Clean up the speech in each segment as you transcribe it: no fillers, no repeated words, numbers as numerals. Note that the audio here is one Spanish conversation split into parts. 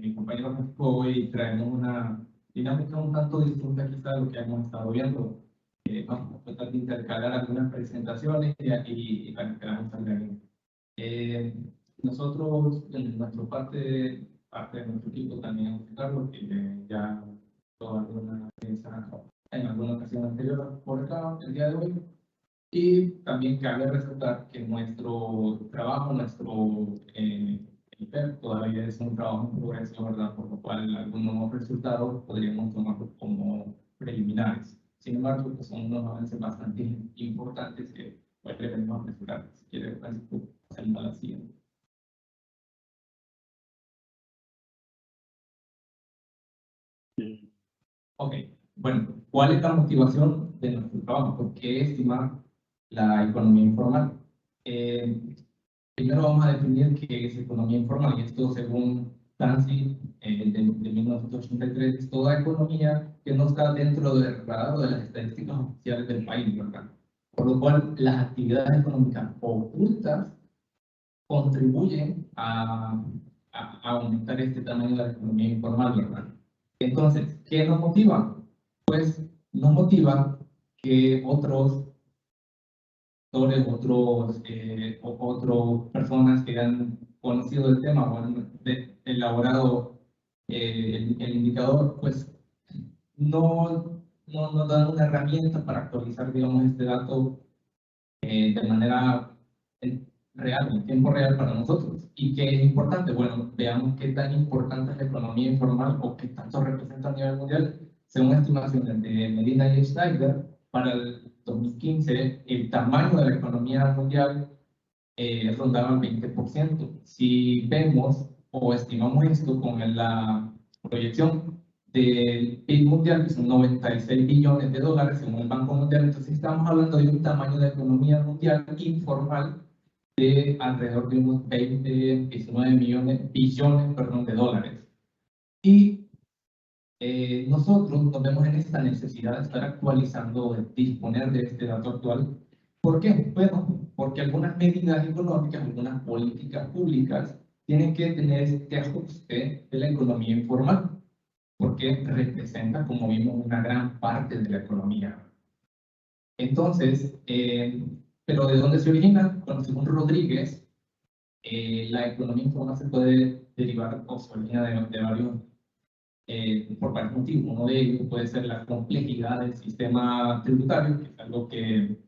mi compañero Francisco, hoy traemos una dinámica un tanto distinta quizá de lo que hemos estado viendo. Vamos a tratar de intercalar algunas presentaciones y para que queramos salir bien. Nosotros, en nuestra parte de nuestro equipo, también Carlos, que ya tuvo alguna experiencia en alguna ocasión anterior por acá, el día de hoy. Y también cabe resaltar que nuestro trabajo, nuestro IPEP, todavía es un trabajo en progreso, ¿verdad? Por lo cual algunos resultados podríamos tomarlos como preliminares. Sin embargo, pues son unos avances bastante importantes que pues debemos apresurar. Si quiere, Francisco, pasemos a la siguiente. Ok, bueno, ¿cuál es la motivación de nuestro trabajo? ¿Por qué estimar la economía informal? Primero vamos a definir qué es economía informal, y esto según Tanzi de 1983, es toda economía que no está dentro del radar de las estadísticas oficiales del país, ¿verdad? Por lo cual, las actividades económicas ocultas contribuyen a aumentar este tamaño de la economía informal, ¿verdad? Entonces, ¿qué nos motiva? Pues nos motiva que otras personas que han conocido el tema o han elaborado el indicador, pues no nos dan una herramienta para actualizar, digamos, este dato de manera real, en tiempo real para nosotros. ¿Y qué es importante? Bueno, veamos qué tan importante es la economía informal o qué tanto representa a nivel mundial. Según estimaciones de Medina y Schneider, para el 2015 el tamaño de la economía mundial rondaba el 20%. Si vemos o estimamos esto con la proyección del PIB mundial, que son 96 billones de dólares según el Banco Mundial, entonces estamos hablando de un tamaño de economía mundial informal de alrededor de unos 19 billones de dólares. Y nosotros nos vemos en esta necesidad de estar actualizando, de disponer de este dato actual. ¿Por qué? Bueno, porque algunas medidas económicas, algunas políticas públicas tienen que tener este ajuste de la economía informal, porque representa, como vimos, una gran parte de la economía. Entonces, ¿pero de dónde se origina? Bueno, según Rodríguez, la economía informal se puede derivar o se origina de varios por varios motivos. Uno de ellos puede ser la complejidad del sistema tributario, que es algo que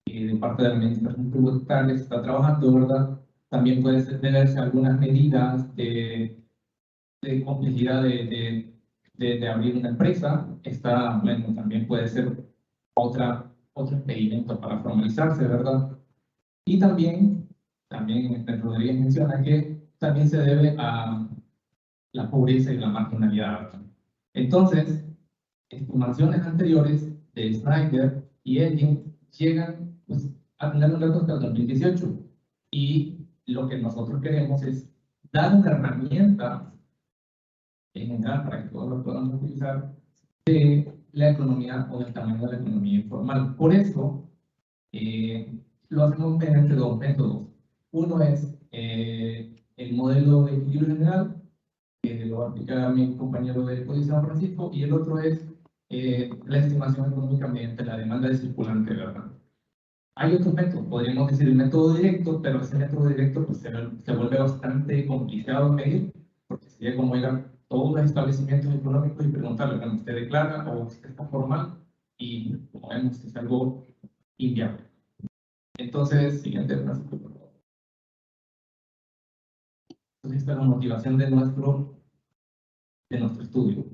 de parte de la administración tributaria se está trabajando, ¿verdad? También puede deberse a algunas medidas de complejidad de abrir una empresa. Bueno, también puede ser otro impedimento para formalizarse, ¿verdad? Y también Rodríguez menciona que también se debe a la pobreza y la marginalidad. Entonces, estimaciones anteriores de Snyder y Elgin llegan pues, a tener un dato hasta el 2018. Y lo que nosotros queremos es dar una herramienta en general para que todos lo podamos utilizar de la economía o del tamaño de la economía informal. Por eso, lo hacemos mediante dos métodos. Uno es el modelo de equilibrio general, que lo aplica mi compañero de Códice San Francisco, y el otro es la estimación económica mediante la demanda de circulante, ¿verdad? Hay otros métodos, podríamos decir el método directo, pero ese método directo pues, se vuelve bastante complicado de medir, porque sería como ir a todos los establecimientos económicos y preguntarle, bueno, ¿usted declara o usted está formal? Y como vemos, es algo inviable. Entonces, siguiente Francisco, por favor. Entonces, esta es la motivación de nuestro estudio.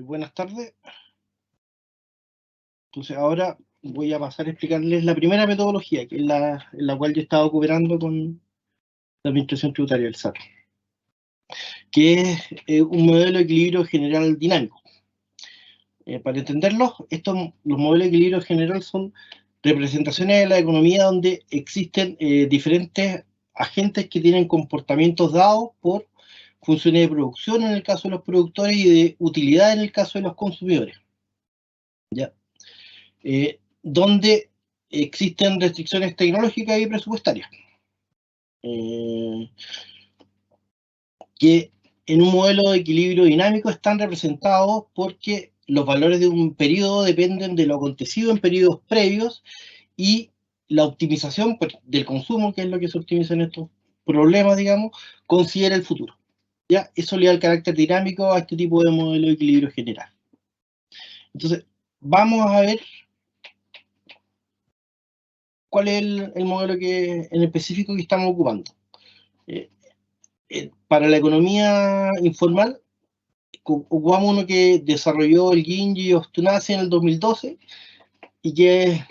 Buenas tardes. Entonces ahora voy a pasar a explicarles la primera metodología, que es la cual yo estaba cooperando con la Administración Tributaria del SAT, que es un modelo de equilibrio general dinámico. Para entenderlo, los modelos de equilibrio general son representaciones de la economía donde existen diferentes agentes que tienen comportamientos dados por funciones de producción en el caso de los productores y de utilidad en el caso de los consumidores. ¿Ya? Donde existen restricciones tecnológicas y presupuestarias. que en un modelo de equilibrio dinámico están representados porque los valores de un periodo dependen de lo acontecido en periodos previos y la optimización del consumo, que es lo que se optimiza en estos problemas, digamos, considera el futuro. ¿Ya? Eso le da el carácter dinámico a este tipo de modelo de equilibrio general. Entonces, vamos a ver cuál es el modelo en específico que estamos ocupando. Para la economía informal, ocupamos uno que desarrolló el Ginji Ostunasi en el 2012 y que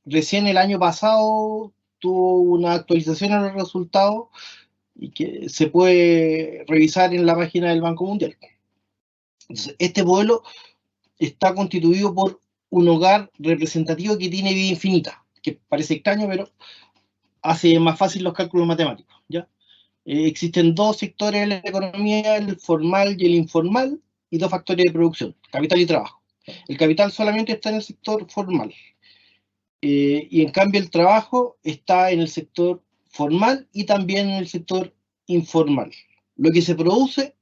recién el año pasado tuvo una actualización en los resultados y que se puede revisar en la página del Banco Mundial. Entonces, este modelo está constituido por un hogar representativo que tiene vida infinita, que parece extraño, pero hace más fácil los cálculos matemáticos, ¿ya? Existen dos sectores de la economía, el formal y el informal, y dos factores de producción, capital y trabajo. El capital solamente está en el sector formal, y en cambio el trabajo está en el sector formal y también en el sector informal. Lo que se produce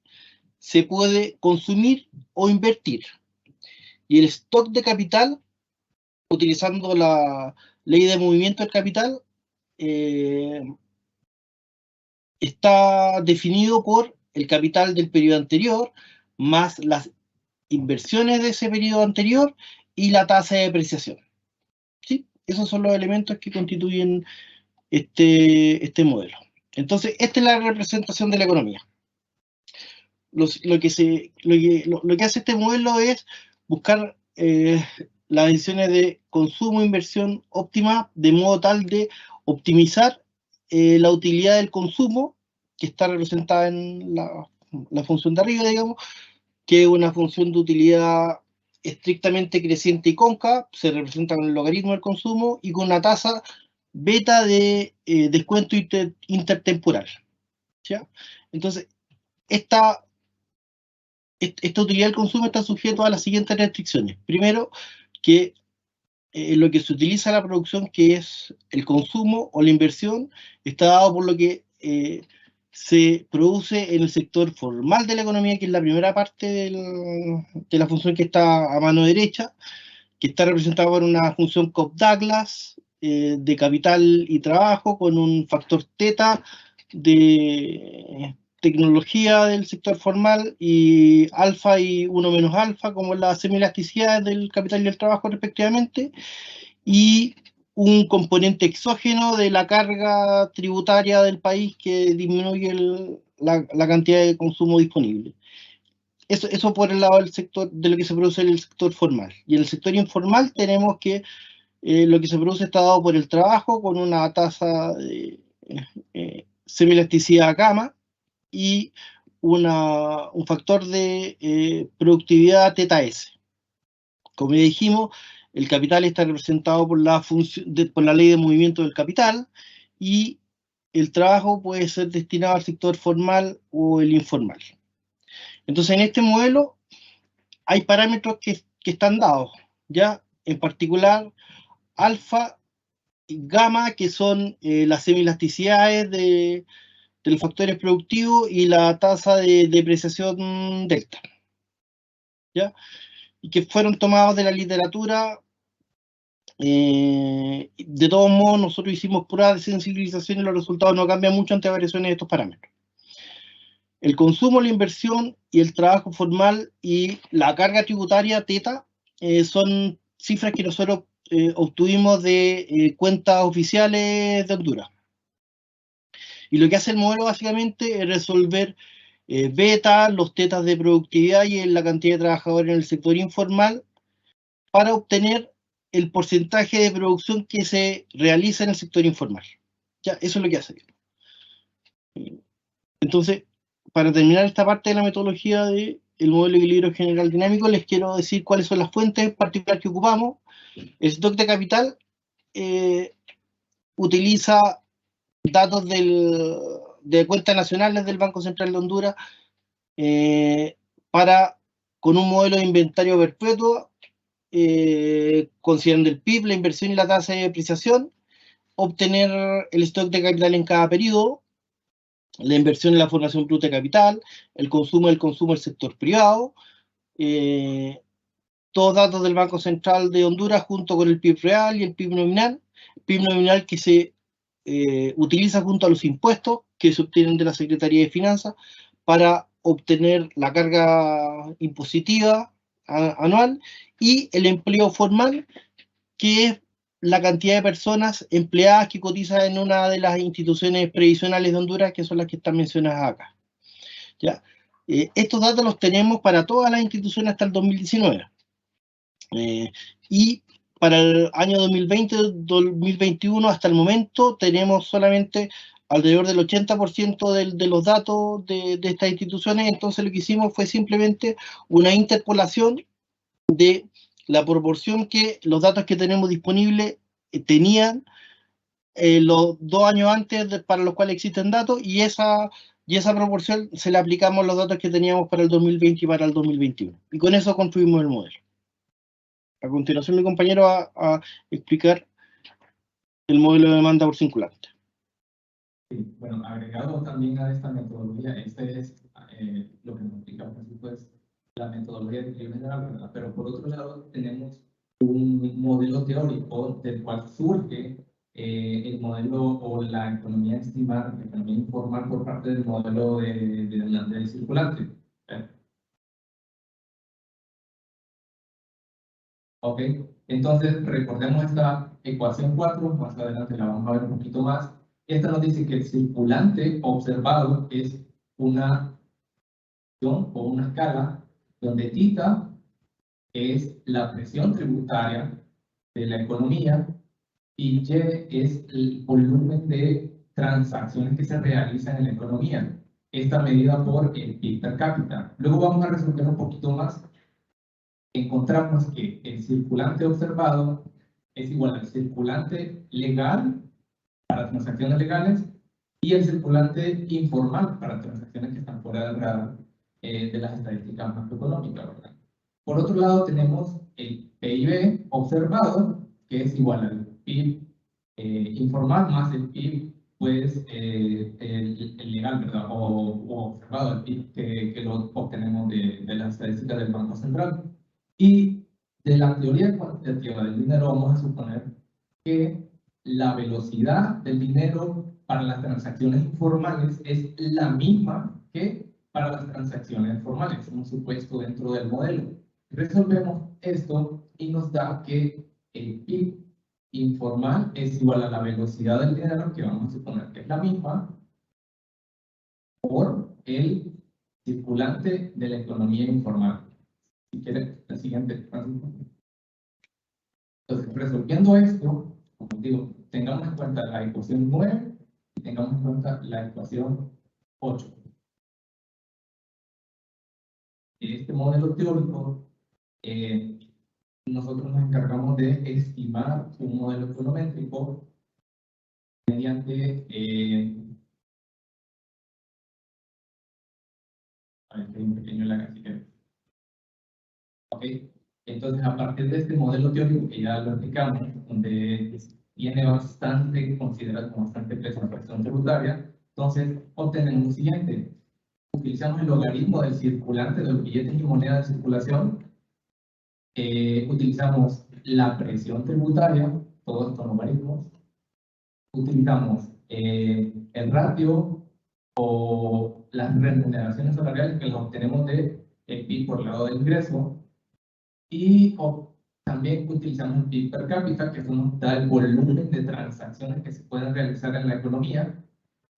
se puede consumir o invertir. Y el stock de capital, utilizando la ley de movimiento del capital, está definido por el capital del periodo anterior, más las inversiones de ese periodo anterior y la tasa de depreciación. ¿Sí? Esos son los elementos que constituyen este modelo. Entonces, esta es la representación de la economía. Lo que hace este modelo es buscar las decisiones de consumo e inversión óptima de modo tal de optimizar la utilidad del consumo, que está representada en la función de arriba, digamos, que es una función de utilidad estrictamente creciente y cóncava, se representa con el logaritmo del consumo y con una tasa beta de descuento intertemporal. ¿Ya? Entonces, esta utilidad del consumo está sujeta a las siguientes restricciones. Primero, que lo que se utiliza en la producción, que es el consumo o la inversión, está dado por lo que se produce en el sector formal de la economía, que es la primera parte de la función que está a mano derecha, que está representada por una función Cobb-Douglas de capital y trabajo, con un factor teta de tecnología del sector formal y alfa y 1 menos alfa, como las semielasticidades del capital y el trabajo respectivamente, y un componente exógeno de la carga tributaria del país que disminuye la cantidad de consumo disponible. Eso por el lado del sector, de lo que se produce en el sector formal. Y en el sector informal tenemos que lo que se produce está dado por el trabajo, con una tasa de semielasticidad gamma y un factor de productividad teta S. Como ya dijimos, el capital está representado por por la ley de movimiento del capital y el trabajo puede ser destinado al sector formal o el informal. Entonces, en este modelo hay parámetros que están dados, ¿ya? En particular, alfa y gamma, que son las semielasticidades de los factores productivos y la tasa de depreciación delta, ¿ya? Y que fueron tomados de la literatura. De todos modos, nosotros hicimos pruebas de sensibilización y los resultados no cambian mucho ante variaciones de estos parámetros. El consumo, la inversión y el trabajo formal y la carga tributaria, teta, son cifras que nosotros obtuvimos de cuentas oficiales de Honduras. Y lo que hace el modelo básicamente es resolver beta, los tetas de productividad y la cantidad de trabajadores en el sector informal para obtener el porcentaje de producción que se realiza en el sector informal. Ya, eso es lo que hace. Entonces, para terminar esta parte de la metodología del modelo de equilibrio general dinámico, les quiero decir cuáles son las fuentes particulares que ocupamos. El stock de capital utiliza datos de cuentas nacionales del Banco Central de Honduras con un modelo de inventario perpetuo, considerando el PIB, la inversión y la tasa de depreciación, obtener el stock de capital en cada periodo la inversión en la formación bruta de capital, el consumo del sector privado, todos datos del Banco Central de Honduras junto con el PIB real y el PIB nominal que se utiliza junto a los impuestos que se obtienen de la Secretaría de Finanzas para obtener la carga impositiva anual, y el empleo formal, que es la cantidad de personas empleadas que cotizan en una de las instituciones previsionales de Honduras, que son las que están mencionadas acá. ¿Ya? Estos datos los tenemos para todas las instituciones hasta el 2019. Y para el año 2020-2021, hasta el momento, tenemos solamente alrededor del 80% de los datos de estas instituciones. Entonces lo que hicimos fue simplemente una interpolación de la proporción que los datos que tenemos disponibles tenían los 2 años antes para los cuales existen datos, y esa proporción se le aplicamos los datos que teníamos para el 2020 y para el 2021. Y con eso construimos el modelo. A continuación, mi compañero va a explicar el modelo de demanda por circulante. Sí, bueno, agregado también a esta metodología, este es lo que nos explica, pues, la metodología de equilibrio general, ¿verdad? Pero por otro lado, tenemos un modelo teórico del cual surge el modelo o la economía estimada, la economía informal por parte del modelo de demanda del circulante. Ok, entonces recordemos esta ecuación 4, más adelante la vamos a ver un poquito más. Esta nos dice que el circulante observado es una función o una escala donde θ es la presión tributaria de la economía y Y es el volumen de transacciones que se realizan en la economía. Esta medida por el PIB per cápita. Luego vamos a resolver un poquito más. Encontramos que el circulante observado es igual al circulante legal para transacciones legales y el circulante informal para transacciones que están fuera del radar de las estadísticas macroeconómicas, ¿verdad? Por otro lado, tenemos el PIB observado, que es igual al PIB informal más el PIB, pues, el legal, ¿verdad? O observado, el PIB que lo obtenemos de las estadísticas del Banco Central. Y de la teoría cuantitativa del dinero vamos a suponer que la velocidad del dinero para las transacciones informales es la misma que para las transacciones formales, un supuesto dentro del modelo. Resolvemos esto y nos da que el PIB informal es igual a la velocidad del dinero, que vamos a suponer que es la misma, por el circulante de la economía informal. Si quiere, la siguiente. Entonces, resolviendo esto, como digo, tengamos en cuenta la ecuación 9 y tengamos en cuenta la ecuación 8. En este modelo teórico, nosotros nos encargamos de estimar un modelo econométrico mediante a ver, hay un pequeño lag aquí. Ok, entonces a partir de este modelo teórico que ya lo explicamos, donde tiene bastante, considera con bastante peso la presión tributaria, entonces obtenemos lo siguiente. Utilizamos el logaritmo del circulante de los billetes y monedas de circulación. Utilizamos la presión tributaria, todos estos logaritmos. Utilizamos el ratio o las remuneraciones salariales que las obtenemos de el PIB por el lado del ingreso. Y también utilizamos el PIB per cápita, que nos da el volumen de transacciones que se pueden realizar en la economía.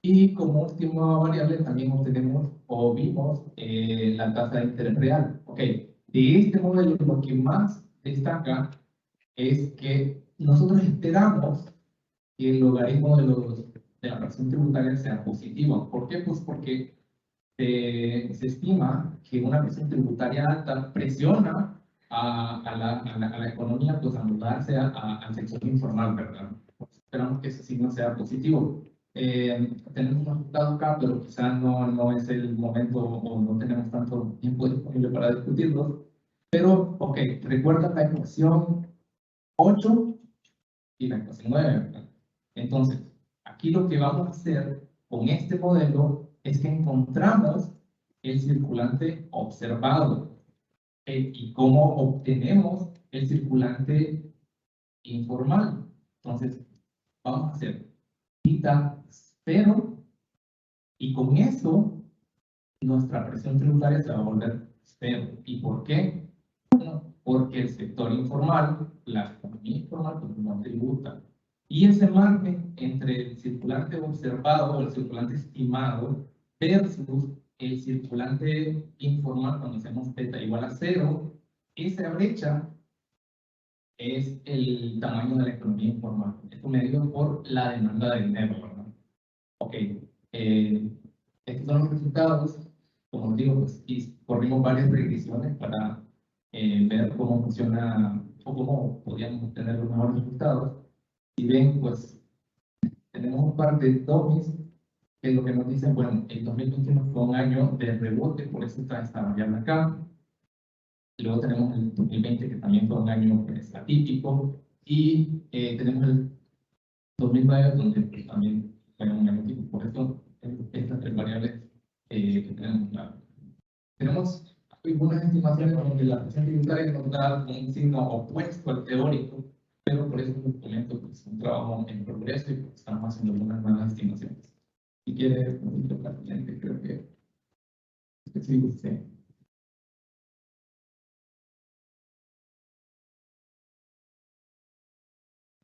Y como última variable también obtenemos o vimos la tasa de interés real. Ok, de este modelo lo que más destaca es que nosotros esperamos que el logaritmo de la presión tributaria sea positivo. ¿Por qué? Pues porque se estima que una presión tributaria alta presiona a la economía, pues a mudarse al sector informal, ¿verdad? Esperamos que ese signo sea positivo. Tenemos un resultado acá, pero quizás no es el momento o no tenemos tanto tiempo disponible para discutirlos. Pero, ok, recuerda la ecuación 8 y la ecuación 9, ¿verdad? Entonces, aquí lo que vamos a hacer con este modelo es que encontramos el circulante observado. ¿Y cómo obtenemos el circulante informal? Entonces, vamos a hacer θ 0, y con eso nuestra presión tributaria se va a volver 0. ¿Y por qué? Bueno, porque el sector informal, la economía informal, pues no tributa. Y ese margen entre el circulante observado o el circulante estimado versus el circulante informal, cuando hacemos θ igual a 0, esa brecha es el tamaño de la economía informal. Esto medido por la demanda de dinero, ¿verdad? Ok, estos son los resultados. Como les digo, pues, y corrimos varias regresiones para ver cómo funciona o cómo podíamos obtener los mejores resultados. Si ven, pues tenemos un par de dummies que es lo que nos dicen, bueno, el 2021 fue un año de rebote, por eso está esta variable acá. Luego tenemos el 2020, que también fue un año pues, atípico, y tenemos el 2009, donde pues, también fue un año atípico. Por eso, estas tres variables que tenemos claro. Tenemos algunas estimaciones donde la presión tributaria nos da un signo opuesto al teórico, pero por eso les comento que es un trabajo en progreso y pues, estamos haciendo algunas nuevas estimaciones. Si quiere, creo que sí, sí.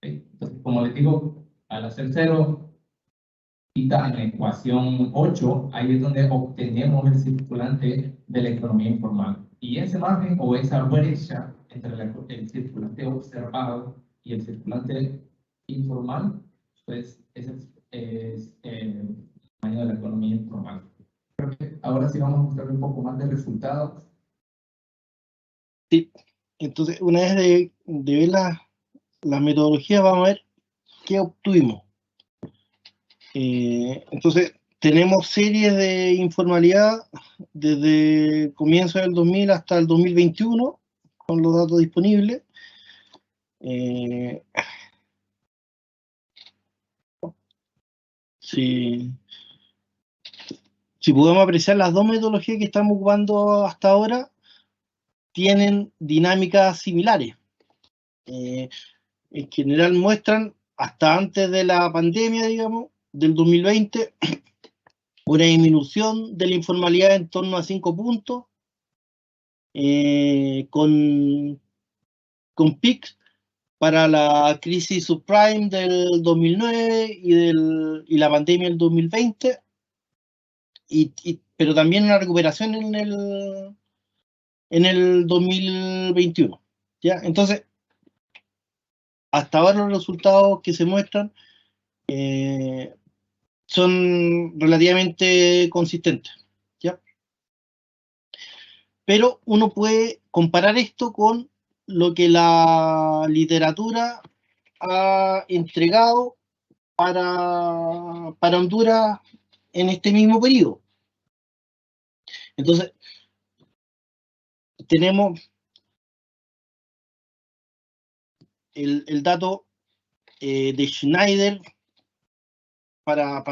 Entonces, como les digo, al hacer 0, θ en la ecuación 8, ahí es donde obtenemos el circulante de la economía informal. Y ese margen o esa brecha entre el circulante observado y el circulante informal, pues ese es el tamaño de la economía informal. Creo que ahora sí vamos a mostrar un poco más de resultados. Sí, entonces una vez de ver la metodología, vamos a ver qué obtuvimos. Entonces, tenemos series de informalidad desde el comienzo del 2000 hasta el 2021, con los datos disponibles. Si podemos apreciar las dos metodologías que estamos ocupando hasta ahora, tienen dinámicas similares. En general muestran, hasta antes de la pandemia, digamos, del 2020, una disminución de la informalidad en torno a 5 puntos, con pics para la crisis subprime del 2009 y la pandemia del 2020, pero también una recuperación en el 2021. ¿Ya? Entonces, hasta ahora los resultados que se muestran son relativamente consistentes. ¿Ya? Pero uno puede comparar esto con lo que la literatura ha entregado para Honduras en este mismo periodo. Entonces, tenemos el dato de Schneider para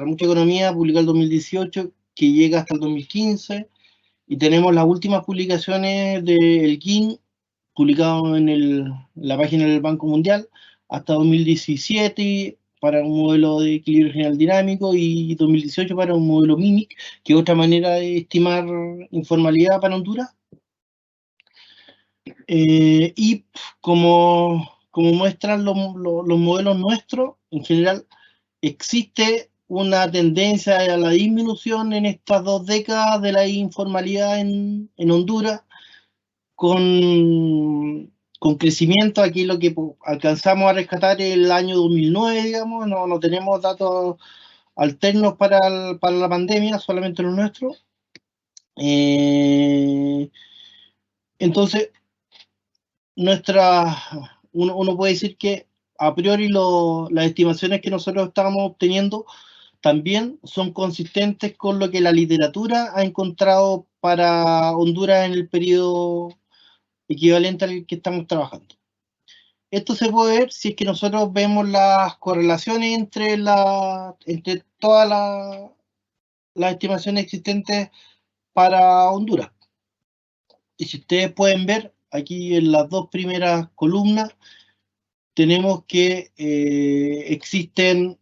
mucha economía, publicado en el 2018, que llega hasta el 2015, y tenemos las últimas publicaciones del GIN, publicado en la página del Banco Mundial, hasta 2017, para un modelo de equilibrio general dinámico, y 2018 para un modelo MIMIC, que es otra manera de estimar informalidad para Honduras. Y como muestran los modelos nuestros, en general existe una tendencia a la disminución en estas 2 décadas de la informalidad en Honduras, con crecimiento. Aquí lo que alcanzamos a rescatar el año 2009, digamos, no tenemos datos alternos para la pandemia, solamente los nuestros. Entonces, uno puede decir que a priori las estimaciones que nosotros estábamos obteniendo también son consistentes con lo que la literatura ha encontrado para Honduras en el periodo equivalente al que estamos trabajando. esto se puede ver si es que nosotros vemos las correlaciones entre todas las estimaciones existentes para Honduras. Y si ustedes pueden ver, aquí en las dos primeras columnas, tenemos que existen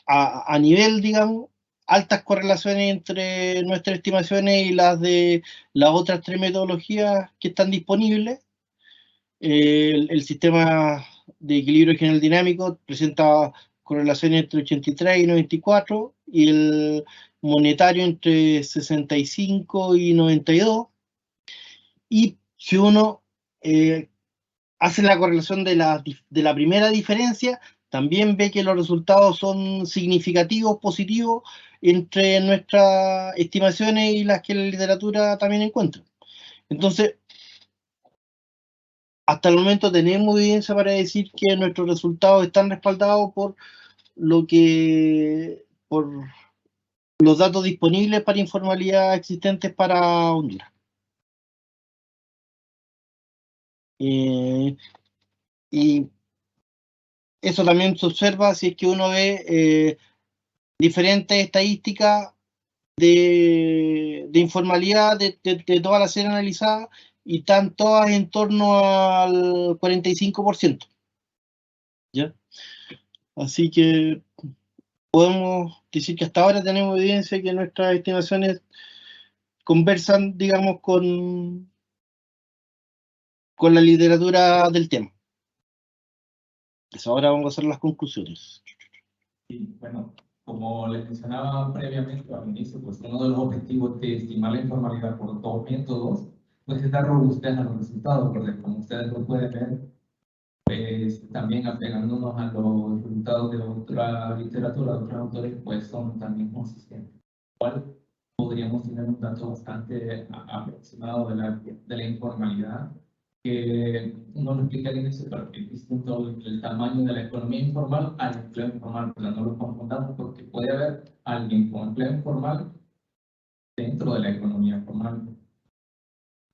a nivel, digamos, altas correlaciones entre nuestras estimaciones y las de las otras tres metodologías que están disponibles. El sistema de equilibrio general dinámico presenta correlaciones entre 83 y 94 y el monetario entre 65 y 92. Y si uno hace la correlación de la primera diferencia, también ve que los resultados son significativos, positivos, entre nuestras estimaciones y las que la literatura también encuentra. Entonces, hasta el momento tenemos evidencia para decir que nuestros resultados están respaldados por los datos disponibles para informalidad existentes para Honduras. Y eso también se observa si es que uno ve diferentes estadísticas de informalidad de toda la serie analizada, y están todas en torno al 45%. ¿Ya? Así que podemos decir que hasta ahora tenemos evidencia que nuestras estimaciones conversan, digamos, con la literatura del tema. Pues ahora vamos a hacer las conclusiones. Sí, bueno, como les mencionaba previamente al inicio, pues uno de los objetivos de estimar la informalidad por dos métodos, pues es dar robustez a los resultados, porque como ustedes lo pueden ver, pues también apegándonos a los resultados de otra literatura, de otros autores, pues son también consistentes. Igual podríamos tener un dato bastante aproximado de la informalidad, que no lo explica al inicio, pero que es distinto el tamaño de la economía informal al empleo informal, pero no lo confundamos porque puede haber alguien con empleo informal dentro de la economía formal.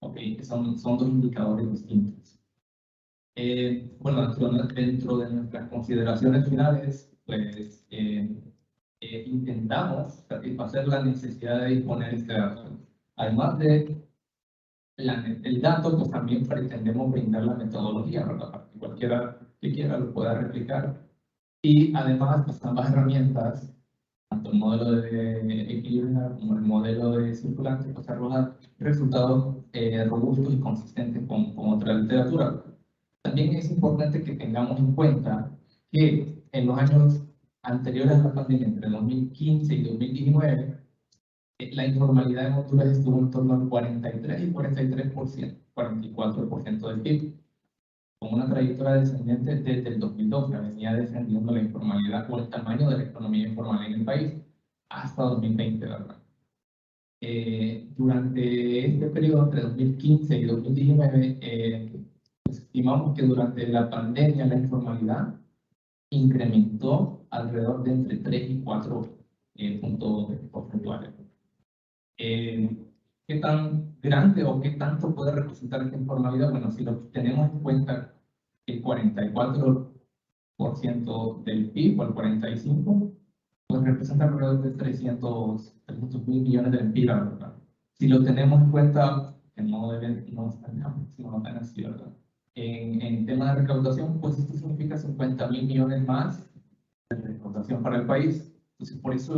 Ok, son dos indicadores distintos. Bueno, dentro de nuestras consideraciones finales, pues intentamos satisfacer la necesidad de disponer este dato. Además de el dato, pues también pretendemos brindar la metodología, ¿verdad? Para que cualquiera que quiera lo pueda replicar. Y además, pues ambas herramientas, tanto el modelo de equilibrio como el modelo de circulante, pues arrojan resultados robustos y consistentes con otra literatura. También es importante que tengamos en cuenta que en los años anteriores a la pandemia, entre 2015 y 2019, la informalidad en Honduras estuvo en torno al 43 y 43%, 44% del PIB, con una trayectoria descendente desde el 2002, que venía descendiendo la informalidad o el tamaño de la economía informal en el país hasta 2020, ¿verdad? Durante este periodo, entre 2015 y 2019, estimamos que durante la pandemia la informalidad incrementó alrededor de entre 3 y 4 puntos porcentuales. ¿Qué tan grande o qué tanto puede representar esta informalidad? Bueno, si lo tenemos en cuenta el 44% del PIB o el 45%, pues representa alrededor de 300 mil millones de empiras, ¿verdad? Si lo tenemos en cuenta, que no tan así, ¿verdad? En tema de recaudación, pues esto significa 50 mil millones más de recaudación para el país. Entonces, por eso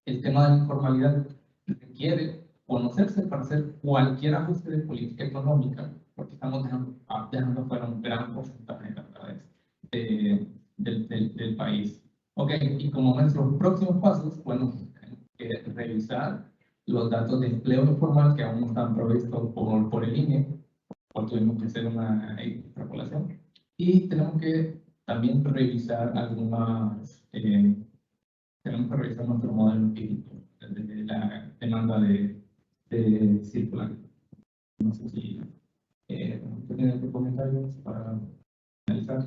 el tema de la informalidad requiere conocerse para hacer cualquier ajuste de política económica, porque estamos dejando fuera un gran porcentaje, ¿verdad? Del país. Ok, y como nuestros próximos pasos, bueno, tenemos que revisar los datos de empleo informal que aún no están provistos por el INE, por tuvimos que hacer una extrapolación, y tenemos que también revisar tenemos que revisar nuestro modelo empírico de la demanda de circular. No sé si tienen comentarios para analizar.